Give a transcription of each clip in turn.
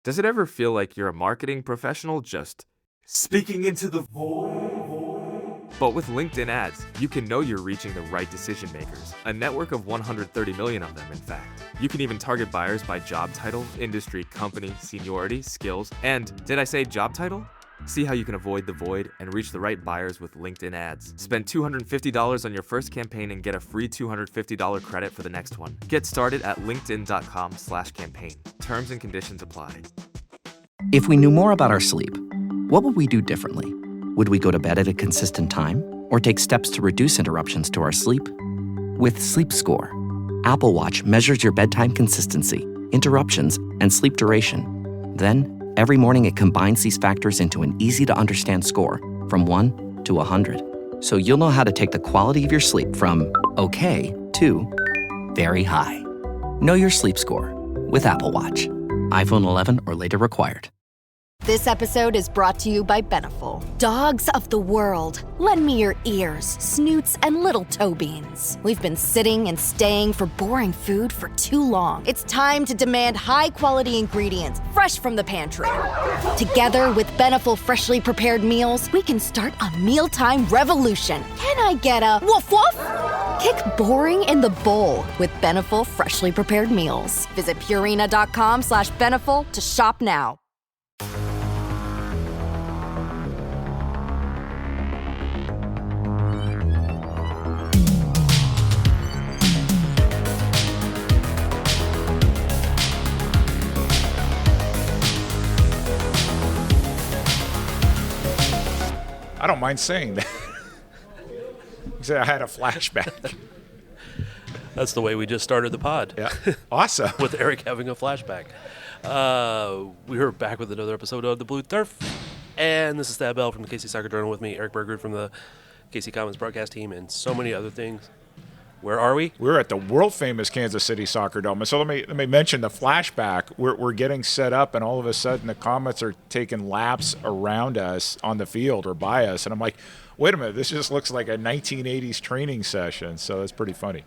Does it ever feel like you're a marketing professional just speaking into the void? But with LinkedIn ads, you can know you're reaching the right decision makers, a network of 130 million of them, in fact. You can even target buyers by job title, industry, company, seniority, skills, and did I say job title? See how you can avoid the void and reach the right buyers with LinkedIn ads. Spend $250 on your first campaign and get a free $250 credit for the next one. Get started at linkedin.com/campaign. Terms and conditions apply. If we knew more about our sleep, what would we do differently? Would we go to bed at a consistent time or take steps to reduce interruptions to our sleep? With Sleep Score, Apple Watch measures your bedtime consistency, interruptions, and sleep duration. Then, every morning it combines these factors into an easy-to-understand score from 1 to 100. So you'll know how to take the quality of your sleep from okay to very high. Know your sleep score with Apple Watch. iPhone 11 or later required. This episode is brought to you by Beneful. Dogs of the world, lend me your ears, snoots, and little toe beans. We've been sitting and staying for boring food for too long. It's time to demand high-quality ingredients, fresh from the pantry. Together with Beneful freshly prepared meals, we can start a mealtime revolution. Can I get a woof woof? Kick boring in the bowl with Beneful freshly prepared meals. Visit Purina.com/Beneful to shop now. I don't mind saying that. I had a flashback. That's the way we just started the pod. Yeah, awesome. With Eric having a flashback. We are back with another episode of The Blue Turf. And this is Thad Bell from the KC Soccer Journal with me, Eric Berger from the KC Comets broadcast team, and so many other things. Where are we? We're at the world-famous Kansas City Soccer Dome. So let me mention the flashback. We're getting set up, and all of a sudden the Comets are taking laps around us on the field or by us. And I'm like, wait a minute, this just looks like a 1980s training session. So that's pretty funny.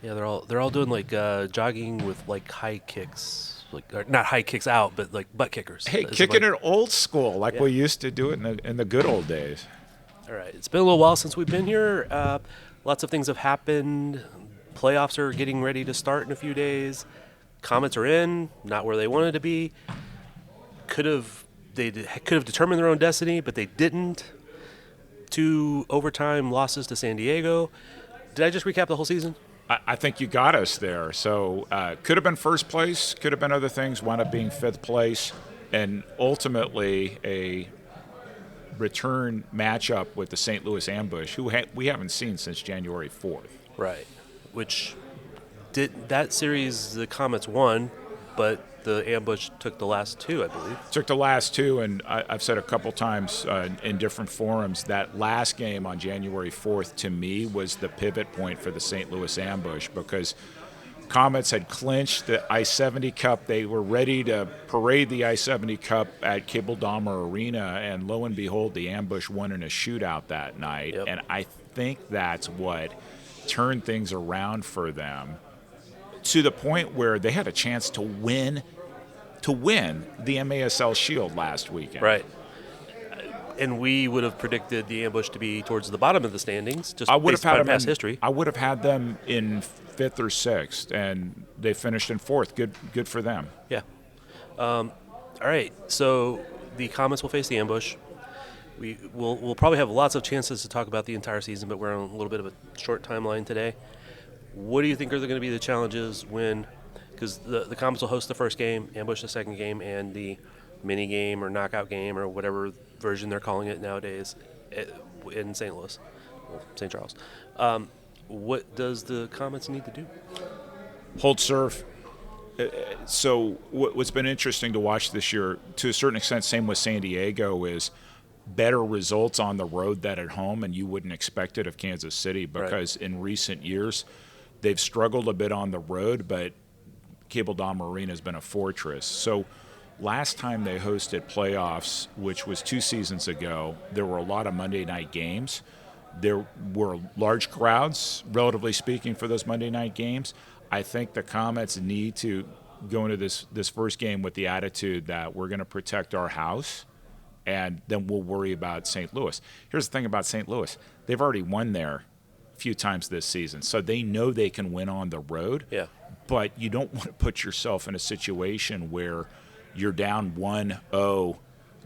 Yeah, they're all doing like jogging with like high kicks, like not high kicks out, but like butt kickers. Hey, kicking it old school like we used to do it in the good old days. All right, it's been a little while since we've been here. Lots of things have happened. Playoffs are getting ready to start in a few days. Comets are in, not where they wanted to be. They could have determined their own destiny, but they didn't. 2 overtime losses to San Diego. Did I just recap the whole season? I think you got us there. So could have been first place, could have been other things, wound up being 5th place, and ultimately a return matchup with the St. Louis Ambush, who we haven't seen since January 4th. Right, which did that series the Comets won, but the Ambush took the last 2, I believe. Took the last 2, and I've said a couple times in different forums, that last game on January 4th to me was the pivot point for the St. Louis Ambush, because Comets had clinched the I-70 Cup. They were ready to parade the I-70 Cup at Cable Dahmer Arena, and lo and behold, the Ambush won in a shootout that night. Yep. And I think that's what turned things around for them to the point where they had a chance to win the MASL Shield last weekend. Right. And we would have predicted the Ambush to be towards the bottom of the standings, just based on past history. I would have had them in 5th or 6th, and they finished in 4th. Good for them. Yeah. All right. So the Comets will face the Ambush. We'll probably have lots of chances to talk about the entire season, but we're on a little bit of a short timeline today. What do you think are going to be the challenges because the Comets will host the first game, Ambush the second game, and the mini game or knockout game or whatever version they're calling it nowadays in St. Louis, St. Charles. What does the Comets need to do? Hold serve. So what's been interesting to watch this year, to a certain extent, same with San Diego, is better results on the road than at home, and you wouldn't expect it of Kansas City because in recent years they've struggled a bit on the road, but Cable Dahmer Arena has been a fortress. So last time they hosted playoffs, which was 2 seasons ago, there were a lot of Monday night games. There were large crowds, relatively speaking, for those Monday night games. I think the Comets need to go into this first game with the attitude that we're going to protect our house, and then we'll worry about St. Louis. Here's the thing about St. Louis. They've already won there a few times this season, so they know they can win on the road. Yeah. But you don't want to put yourself in a situation where you're down 1-0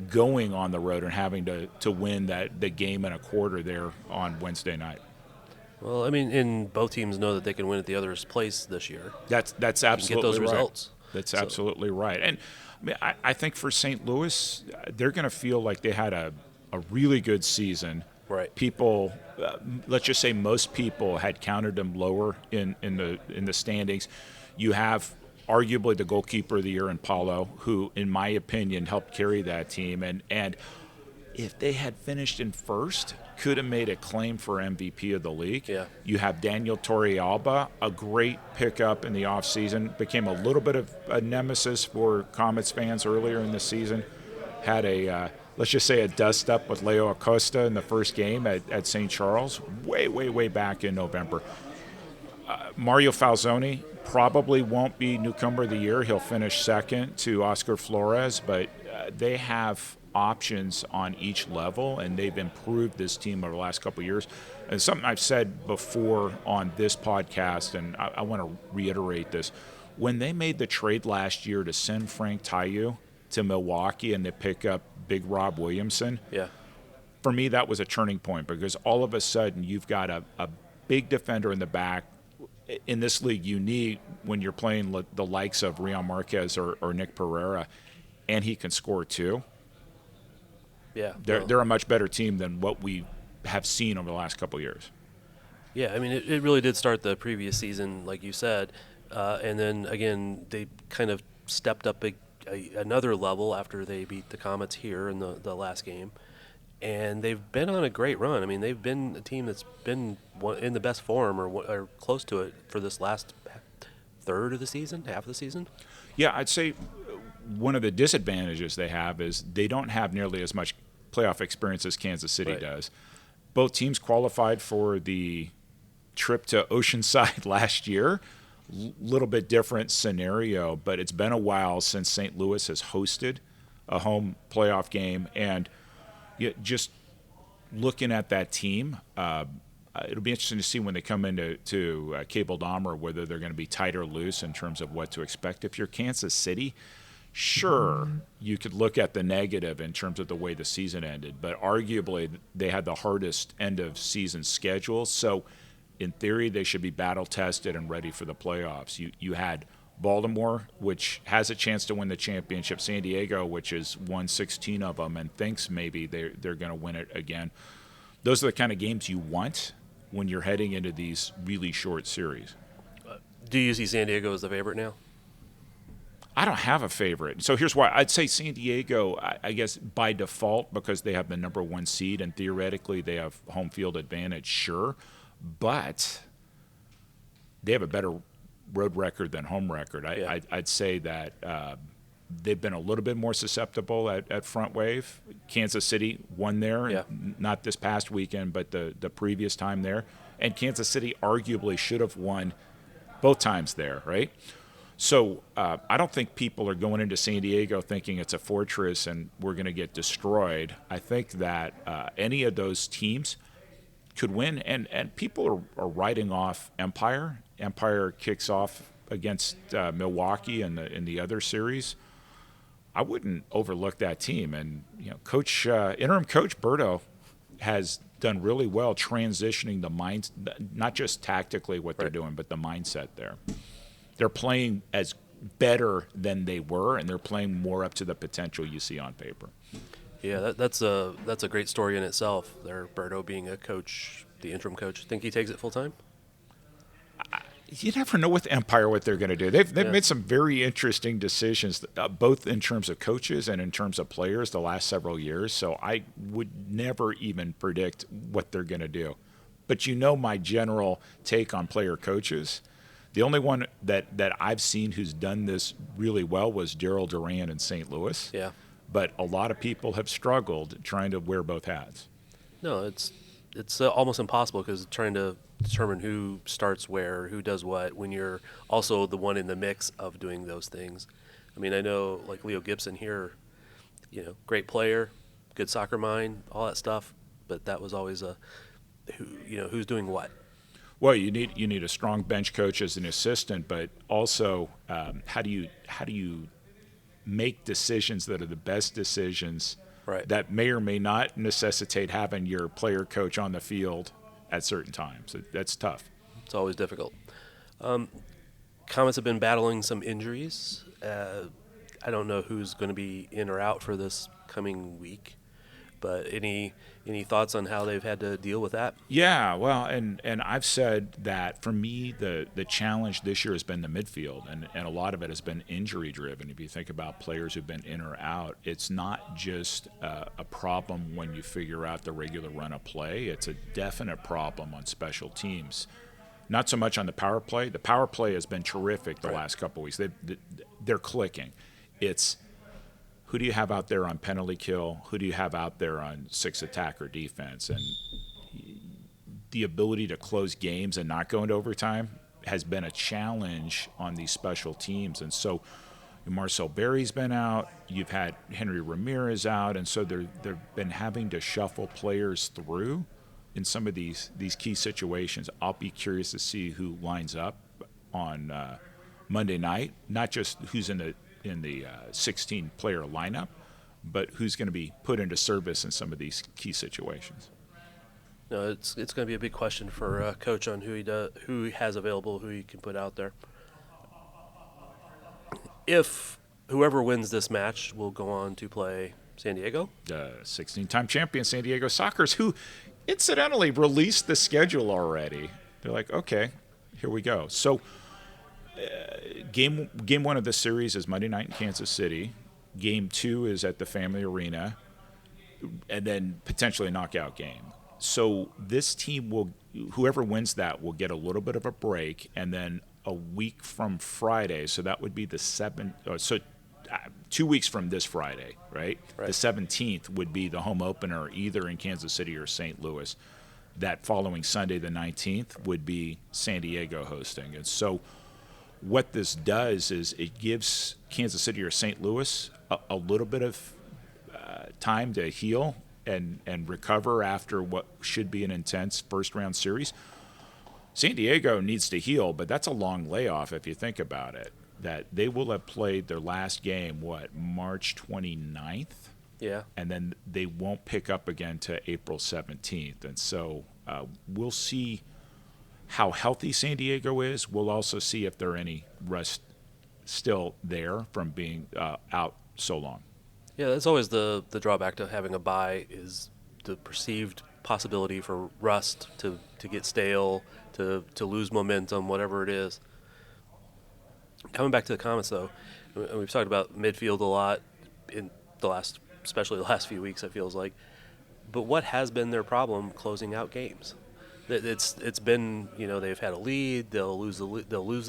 going on the road and having to win the game and a quarter there on Wednesday night. Well, I mean, and both teams know that they can win at the other's place this year. That's absolutely get those right. results. That's absolutely right. And I mean, I think for St. Louis, they're going to feel like they had a really good season. Right. People, let's just say most people had counted them lower in the standings. You have arguably the goalkeeper of the year in Paulo, who, in my opinion, helped carry that team. And if they had finished in first, could have made a claim for MVP of the league. Yeah. You have Daniel Torrealba, a great pickup in the offseason, became a little bit of a nemesis for Comets fans earlier in the season. Had a, let's just say, a dust-up with Leo Acosta in the first game at St. Charles, way back in November. Mario Falzoni probably won't be newcomer of the year. He'll finish second to Oscar Flores, but they have options on each level, and they've improved this team over the last couple of years. And something I've said before on this podcast, and I want to reiterate this. When they made the trade last year to send Frank Taillou to Milwaukee and to pick up Big Rob Williamson, Yeah. for me that was a turning point, because all of a sudden you've got a big defender in the back. In this league, you need, when you're playing the likes of Rion Marquez or Nick Pereira, and he can score too. Yeah. They're a much better team than what we have seen over the last couple of years. Yeah, I mean, it really did start the previous season, like you said, and then again they kind of stepped up another level after they beat the Comets here in the last game, and they've been on a great run. I mean, they've been a team that's been in the best form or close to it for this last third of the season, half of the season. Yeah, I'd say one of the disadvantages they have is they don't have nearly as much playoff experience as Kansas City Right. does. Both teams qualified for the trip to Oceanside last year. Little bit different scenario, but it's been a while since St. Louis has hosted a home playoff game. And just looking at that team, it'll be interesting to see when they come into Cable Dahmer whether they're going to be tight or loose in terms of what to expect. If you're Kansas City, sure, you could look at the negative in terms of the way the season ended, but arguably they had the hardest end-of-season schedule. So in theory, they should be battle-tested and ready for the playoffs. You had Baltimore, which has a chance to win the championship, San Diego, which has won 16 of them and thinks maybe they're going to win it again. Those are the kind of games you want when you're heading into these really short series. Do you see San Diego as the favorite now? I don't have a favorite. So here's why. I'd say San Diego, I guess, by default, because they have the number one seed and theoretically they have home field advantage, sure. But they have a better road record than home record. I'd say that they've been a little bit more susceptible at Front Wave. Kansas City won there, not this past weekend, but the previous time there. And Kansas City arguably should have won both times there, right? So I don't think people are going into San Diego thinking it's a fortress and we're going to get destroyed. I think that any of those teams could win, and people are writing off Empire. Empire kicks off against Milwaukee in the other series. I wouldn't overlook that team, and interim coach Berto has done really well transitioning the mind, not just tactically what they're doing, but the mindset there. They're playing as better than they were, and they're playing more up to the potential you see on paper. Yeah, that's a great story in itself. There, Berto being a coach, the interim coach. Think he takes it full time? You never know with Empire what they're going to do. They've made some very interesting decisions, both in terms of coaches and in terms of players the last several years. So I would never even predict what they're going to do. But my general take on player coaches. The only one that I've seen who's done this really well was Daryl Duran in St. Louis. Yeah. But a lot of people have struggled trying to wear both hats. No, it's almost impossible because trying to determine who starts where, who does what, when you're also the one in the mix of doing those things. I mean, I know like Leo Gibson here, great player, good soccer mind, all that stuff, but that was always who's doing what. Well, you need a strong bench coach as an assistant, but also how do you make decisions that are the best decisions Right. that may or may not necessitate having your player coach on the field at certain times. That's tough. It's always difficult. Comets have been battling some injuries. I don't know who's going to be in or out for this coming week, but any thoughts on how they've had to deal with that? Yeah, well, and I've said that for me, the challenge this year has been the midfield, and a lot of it has been injury driven. If you think about players who've been in or out, it's not just a problem when you figure out the regular run of play. It's a definite problem on special teams. Not so much on the power play. The power play has been terrific the last couple of weeks. They're clicking. It's who do you have out there on penalty kill? Who do you have out there on six attacker defense? And the ability to close games and not go into overtime has been a challenge on these special teams. And so Marcel Berry's been out. You've had Henry Ramirez out. And so they've been having to shuffle players through in some of these key situations. I'll be curious to see who lines up on Monday night, not just who's in the 16-player lineup, but who's going to be put into service in some of these key situations. No, it's going to be a big question for coach on who he has available, who he can put out there. If whoever wins this match will go on to play San Diego, 16-time champion San Diego Sockers, who incidentally released the schedule already. They're like, okay, here we go. So game one of this series is Monday night in Kansas City. Game two is at the Family Arena, and then potentially a knockout game. So this team whoever wins that will get a little bit of a break, and then a week from Friday, so that would be the 2 weeks from this Friday, right? The 17th would be the home opener either in Kansas City or St. Louis. That following Sunday, the 19th, would be San Diego hosting. And so what this does is it gives Kansas City or St. Louis a little bit of time to heal and recover after what should be an intense first-round series. San Diego needs to heal, but that's a long layoff if you think about it. That they will have played their last game, March 29th? Yeah. And then they won't pick up again to April 17th. And so we'll see how healthy San Diego is. We'll also see if there are any rust still there from being out so long. Yeah, that's always the drawback to having a bye is the perceived possibility for rust to get stale, to lose momentum, whatever it is. Coming back to the Comets, though, we've talked about midfield a lot in especially the last few weeks, it feels like. But what has been their problem closing out games? It's been, they've had a lead, they'll lose the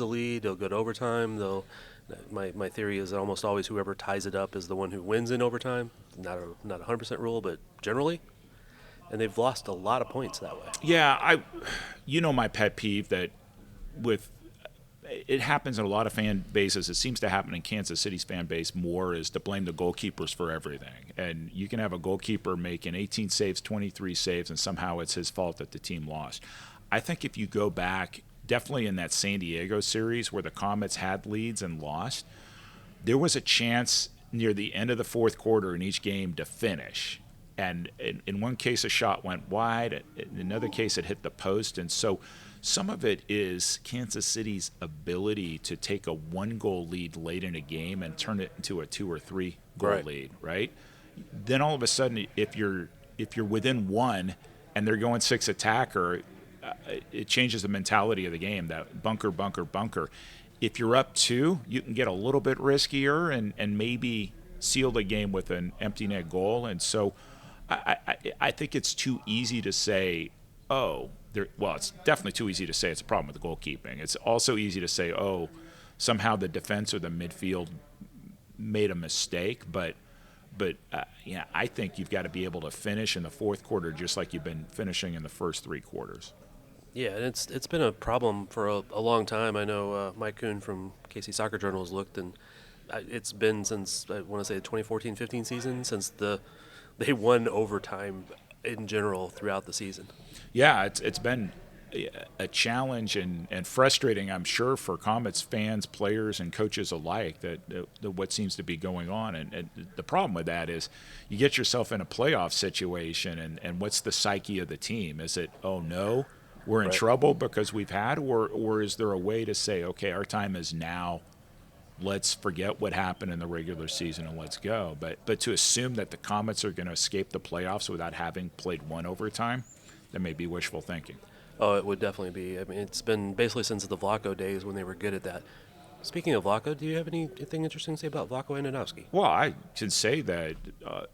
lead, they'll go to overtime. My theory is that almost always whoever ties it up is the one who wins in overtime. Not a 100% rule, but generally. And they've lost a lot of points that way. Yeah, my pet peeve that it happens in a lot of fan bases. It seems to happen in Kansas City's fan base more is to blame the goalkeepers for everything. And you can have a goalkeeper making 18 saves, 23 saves, and somehow it's his fault that the team lost. I think if you go back, definitely in that San Diego series where the Comets had leads and lost, there was a chance near the end of the fourth quarter in each game to finish. And in one case, a shot went wide. In another case, it hit the post. And so some of it is Kansas City's ability to take a one-goal lead late in a game and turn it into a 2 or 3 goal lead, right? Then all of a sudden, if you're within one and they're going six attacker, it changes the mentality of the game. That bunker, bunker, bunker. If you're up two, you can get a little bit riskier and maybe seal the game with an empty net goal. And so I think it's too easy to say, it's definitely too easy to say it's a problem with the goalkeeping. It's also easy to say, somehow the defense or the midfield made a mistake. But I think you've got to be able to finish in the fourth quarter just like you've been finishing in the first three quarters. Yeah, and it's been a problem for a long time. I know Mike Kuhn from KC Soccer Journal has looked, and it's been since, I want to say, the 2014-15 season since they won overtime in general throughout the season. Yeah, it's been a challenge and frustrating, I'm sure, for Comets fans, players, and coaches alike that what seems to be going on. And the problem with that is you get yourself in a playoff situation, and what's the psyche of the team? Is it, oh no, we're in Right. trouble because we've had, or is there a way to say, okay, our time is now. Let's forget what happened in the regular season and let's go. But to assume that the Comets are going to escape the playoffs without having played one overtime, that may be wishful thinking. Oh, it would definitely be. I mean, it's been basically since the Vlaco days when they were good at that. Speaking of Vlaco, do you have anything interesting to say about Vlaco Andonovski? Well, I can say that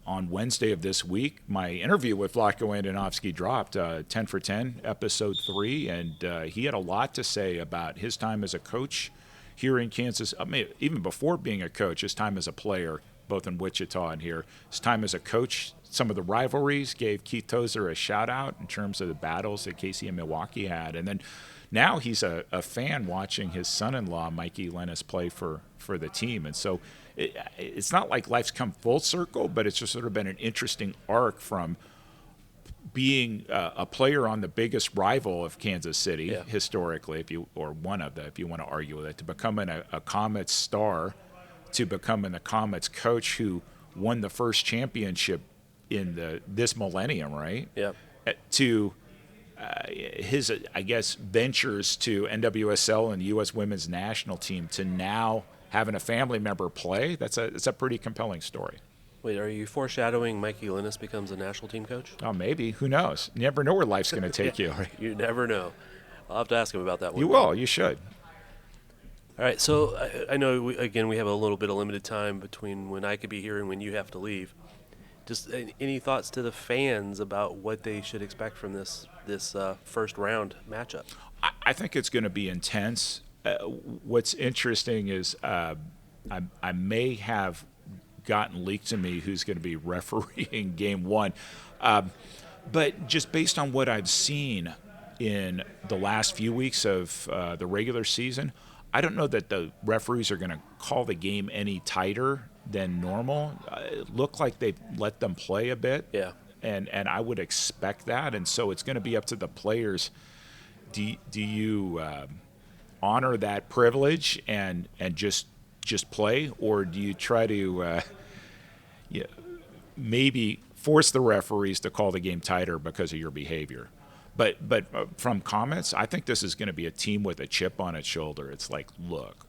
on Wednesday of this week, my interview with Vlatko Andonovski dropped, 10 for 10, episode 3, and he had a lot to say about his time as a coach here in Kansas. I mean, even before being a coach, his time as a player, both in Wichita and here, his time as a coach, some of the rivalries, gave Keith Tozer a shout out in terms of the battles that Casey and Milwaukee had. And then now he's a fan watching his son-in-law, Mikey Lennis, play for the team. And so it's not like life's come full circle, but it's just sort of been an interesting arc from being a player on the biggest rival of Kansas City historically, if you want to argue with it, to becoming a Comets star, to becoming a Comets coach who won the first championship in this millennium, right? Yeah. To his, I guess, ventures to NWSL and the U.S. Women's National Team, to now having a family member play. It's a pretty compelling story. Wait, are you foreshadowing Mikey Lennis becomes a national team coach? Oh, maybe. Who knows? You never know where life's going to take you. Right? You never know. I'll have to ask him about that one. You will. You should. All right, so I know, we have a little bit of limited time between when I could be here and when you have to leave. Just any thoughts to the fans about what they should expect from this first round matchup? I think it's going to be intense. What's interesting is I may have gotten leaked to me who's going to be refereeing game one. But just based on what I've seen in the last few weeks of the regular season, I don't know that the referees are going to call the game any tighter than normal. It looked like they let them play a bit. Yeah. And I would expect that. And so it's going to be up to the players. Do you honor that privilege and just play, or do you try to maybe force the referees to call the game tighter because of your behavior? But from Comets, I think this is going to be a team with a chip on its shoulder. It's like, look,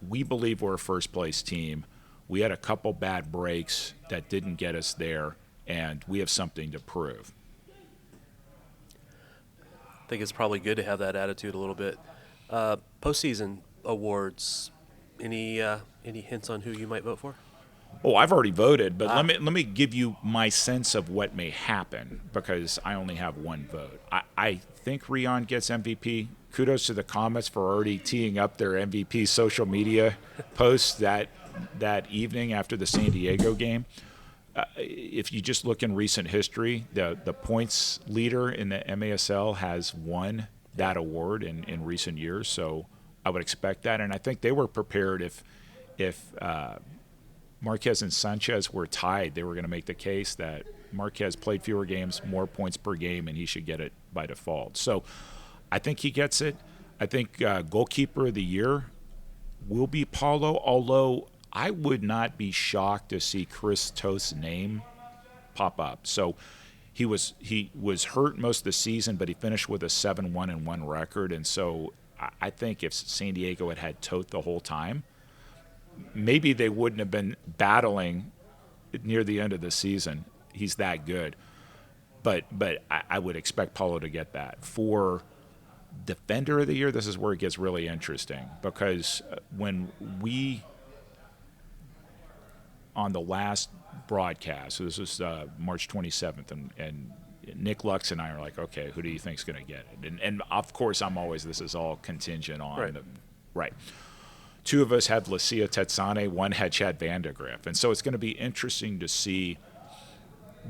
we believe we're a first-place team. We had a couple bad breaks that didn't get us there, and we have something to prove. I think it's probably good to have that attitude a little bit. Postseason awards, any hints on who you might vote for? Oh, I've already voted, but let me give you my sense of what may happen, because I only have one vote. I think Rion gets MVP. Kudos to the Comets for already teeing up their MVP social media posts that evening after the San Diego game. If you just look in recent history, the points leader in the MASL has won that award in recent years, so I would expect that. And I think they were prepared if Marquez and Sanchez were tied, they were going to make the case that Marquez played fewer games, more points per game, and he should get it by default. So I think he gets it. I think goalkeeper of the year will be Paulo, although I would not be shocked to see Chris Toth's name pop up. So he was hurt most of the season, but he finished with a 7-1-1 record. And so I think if San Diego had Toth the whole time, maybe they wouldn't have been battling near the end of the season. He's that good. But I would expect Paulo to get that. For Defender of the Year, this is where it gets really interesting, because when we, on the last broadcast, so this was March 27th, and Nick Lux and I are like, okay, who do you think's going to get it? And of course, this is all contingent on right. Two of us had Lucia Tetsane, one had Chad Vandegrift. And so it's going to be interesting to see,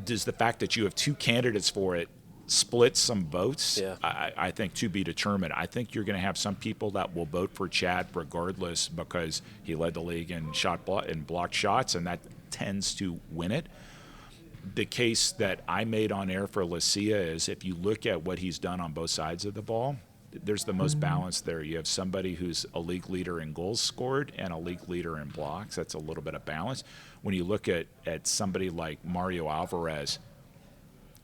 does the fact that you have two candidates for it split some votes. Yeah. I think to be determined. I think you're going to have some people that will vote for Chad regardless because he led the league in blocked shots, and that tends to win it. The case that I made on air for Lucia is if you look at what he's done on both sides of the ball, there's the most balance there. You have somebody who's a league leader in goals scored and a league leader in blocks. That's a little bit of balance. When you look at somebody like Mario Alvarez,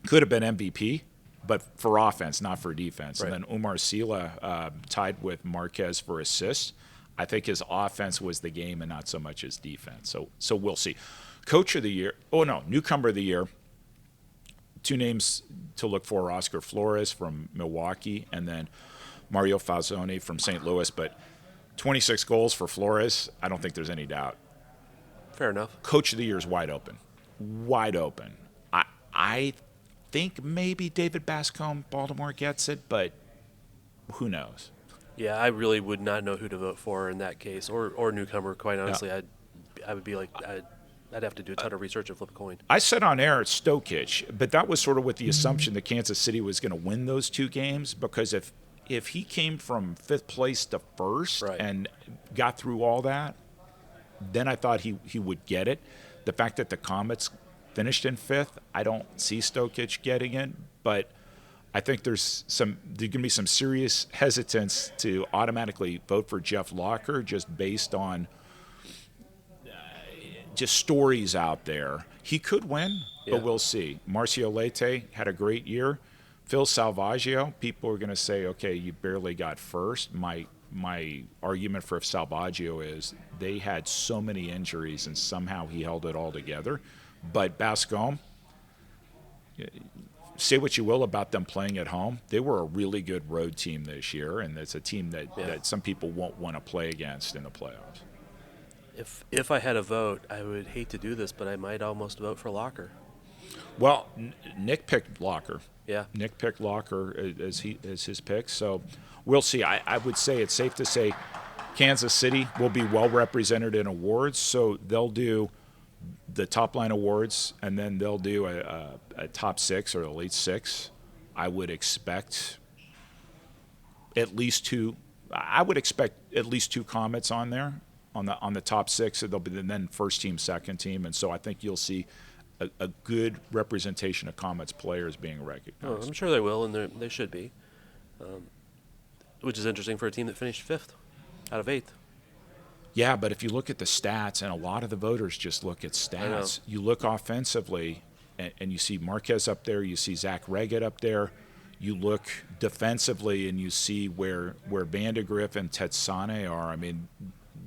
could have been MVP, but for offense, not for defense. Right. And then Umar Sila tied with Marquez for assists. I think his offense was the game and not so much his defense. So we'll see. Coach of the year, newcomer of the year. Two names to look for: Oscar Flores from Milwaukee, and then Mario Falzone from St. Louis. But 26 goals for Flores, I don't think there's any doubt. Fair enough. Coach of the year is wide open. Wide open. I think maybe David Bascom, Baltimore, gets it, but who knows? Yeah, I really would not know who to vote for in that case, or newcomer. Quite honestly, Yeah. I would be like, I'd have to do a ton of research and flip a coin. I said on air it's Stokic, but that was sort of with the assumption that Kansas City was going to win those two games, because if he came from fifth place to first Right. and got through all that, then I thought he would get it. The fact that the Comets finished in fifth, I don't see Stokic getting it, but I think there's going to be some serious hesitance to automatically vote for Jeff Locker just based on just stories out there. He could win, Yeah. but we'll see. Marcio Leite had a great year. Phil Salvaggio, people are going to say, okay, you barely got first. My argument for Salvaggio is they had so many injuries and somehow he held it all together. But Bascom, say what you will about them playing at home, they were a really good road team this year, and it's a team that some people won't want to play against in the playoffs. If I had a vote, I would hate to do this, but I might almost vote for Locker. Well, Nick picked Locker. Yeah. Nick picked Locker as his pick, so we'll see. I would say it's safe to say Kansas City will be well represented in awards, so they'll do the top line awards, and then they'll do a top six or elite six. I would expect at least two. I would expect at least two Comets on there on the top six. There'll be then first team, second team, and so I think you'll see a good representation of Comets players being recognized. Oh, I'm sure they will, and they should be, which is interesting for a team that finished fifth out of eighth. Yeah, but if you look at the stats, and a lot of the voters just look at stats, you look offensively, and you see Marquez up there, you see Zach Reggett up there, you look defensively, and you see where Vandegrift and Tetsane are. I mean,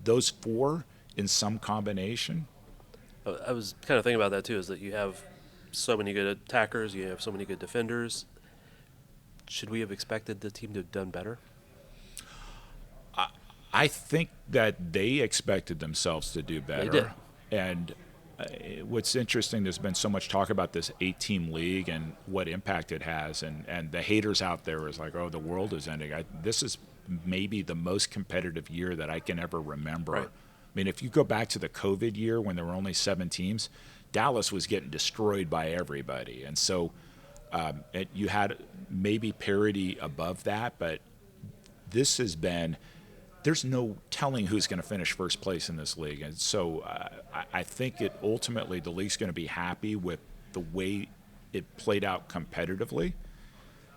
those four in some combination. I was kind of thinking about that too, is that you have so many good attackers, you have so many good defenders. Should we have expected the team to have done better? I think that they expected themselves to do better. They did. And what's interesting, there's been so much talk about this 8-team league and what impact it has. And the haters out there is like, oh, the world is ending. This is maybe the most competitive year that I can ever remember. Right. I mean, if you go back to the COVID year when there were only 7 teams, Dallas was getting destroyed by everybody. And so you had maybe parity above that, but this has been – there's no telling who's going to finish first place in this league. And so I think ultimately the league's going to be happy with the way it played out competitively.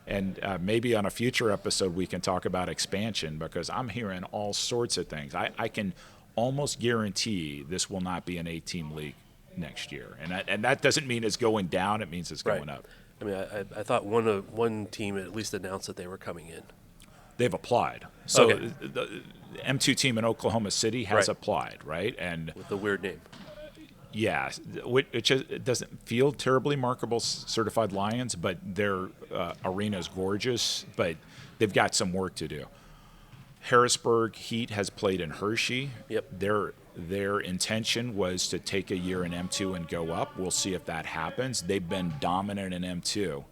And maybe on a future episode we can talk about expansion, because I'm hearing all sorts of things. I can almost guarantee this will not be an 8-team league next year. And that doesn't mean it's going down. It means it's going up. I mean, I thought one team at least announced that they were coming in. They've applied. So Okay. the M2 team in Oklahoma City has applied, right? And With a weird name. yeah, it doesn't feel terribly markable, Certified Lions, but their arena is gorgeous, but they've got some work to do. Harrisburg Heat has played in Hershey. Yep. Their intention was to take a year in M2 and go up. We'll see if that happens. They've been dominant in M2.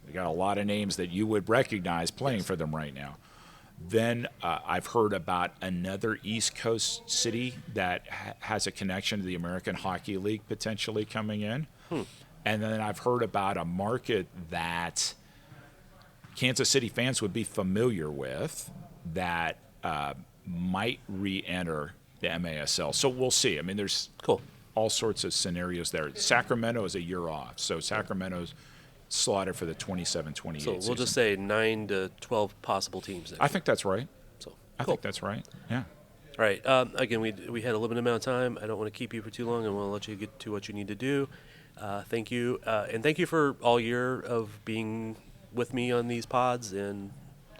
They got a lot of names that you would recognize playing for them right now. Then I've heard about another East Coast city that has a connection to the American Hockey League potentially coming in. And then I've heard about a market that Kansas City fans would be familiar with that might re-enter the MASL. So we'll see. I mean, there's Cool. all sorts of scenarios there. Sacramento is a year off, so Sacramento's slotted for the 27-28 So we'll season. just say 9 to 12 possible teams. I think that's right. So I cool. think that's right. Yeah. All right. Again, we had a limited amount of time. I don't want to keep you for too long. I want to let you get to what you need to do. Thank you. And thank you for all year of being with me on these pods and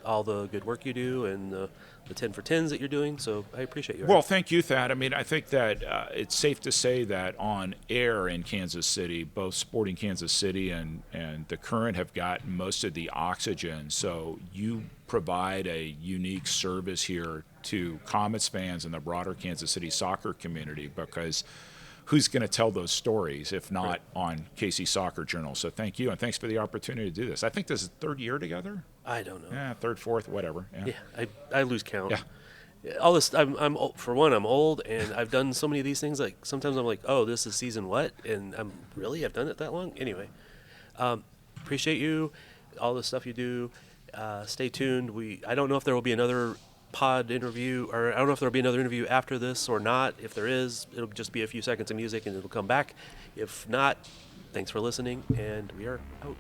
all the good work you do and the 10 for 10s that you're doing. So I appreciate you. Well, thank you, Thad. I mean, I think that it's safe to say that on air in Kansas City, both Sporting Kansas City and the Current have gotten most of the oxygen. So you provide a unique service here to Comets fans and the broader Kansas City soccer community, because who's going to tell those stories if not on KC Soccer Journal? So thank you, and thanks for the opportunity to do this. I think this is third year together. I don't know. Yeah, third, fourth, whatever. Yeah, I lose count. Yeah. All this, I'm for one, I'm old, and I've done so many of these things. Like sometimes I'm like, oh, this is season what? And I've done it that long. Anyway, appreciate you, all the stuff you do. Stay tuned. I don't know if there will be another pod interview, or I don't know if there'll be another interview after this or not. If there is, it'll just be a few seconds of music and it'll come back. If not, thanks for listening, and we are out.